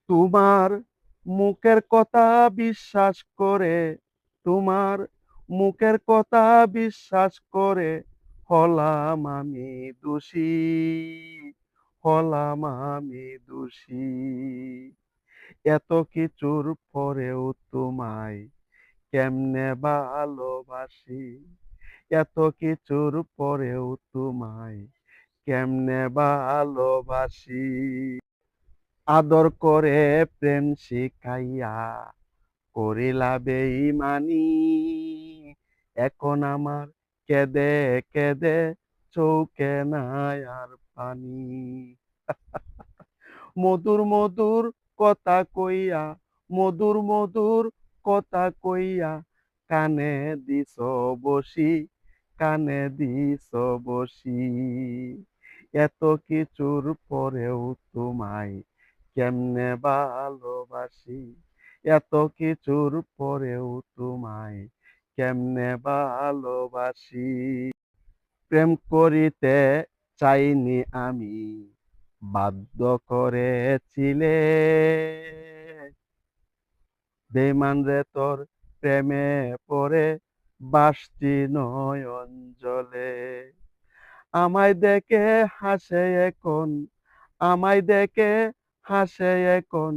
তোমার মুখের কথা বিশ্বাস করে, তোমার মুখের কথা বিশ্বাস করে হলাম আমি দোষী, হলাম আমি দোষী। এত কিছুর পরেও তোমায় কেমনে ভালোবাসি, এত কিছুর পরেও তোমায় কেমনে ভালোবাসি। আদর করে প্রেম শিখাইয়া করিলা বেঈমানি, এখন আমার কেঁদে কেঁদে চোখে নাই আর পানি। মধুর মধুর কথা কইয়া, মধুর মধুর কথা কইয়া কানে দিছ বসি, কানে দিছ বসি। এত কিছুর পরেও তোমায় কেমনে ভালোবাসি, এত কিছুর পরেও তোমায় কেমনে ভালোবাসি। প্রেম করিতে চাইনি আমি, বাধ্য করেছিলে, বেঈমান রে তোর প্রেমে পড়ে বাসছি নয়ন জলে। আমায় দেখে হাসে এখন, আমায় দেখে হাসে এখন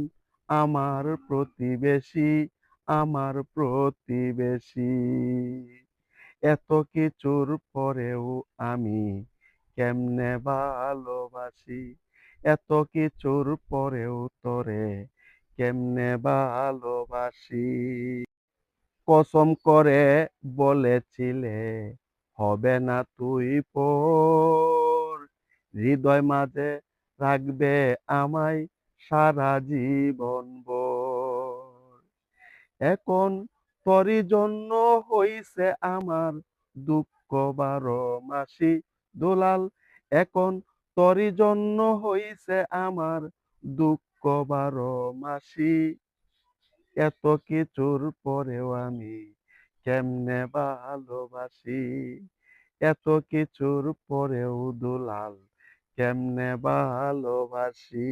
আমার প্রতিবেশী, আমার প্রতিবেশী। এত কিছুর পরেও আমি কেমনে ভালোবাসি, এত কিছুর পরেও তোরে কেমনে ভালোবাসি। কসম করে বলেছিলে হবে না তুই পর, হৃদয় মাঝে রাখবে আমায় সারা জীবন ভর। এখন তোরই জন্য হইছে আমার দুঃখ বারো মাসি দুলাল, এখন তোরই জন্য হইছে আমার দুঃখ বারো মাসি। এত কিছুর পরেও আমি কেমনে ভালোবাসি, এত কিছুর পরেও দুলাল কেমনে ভালোবাসি।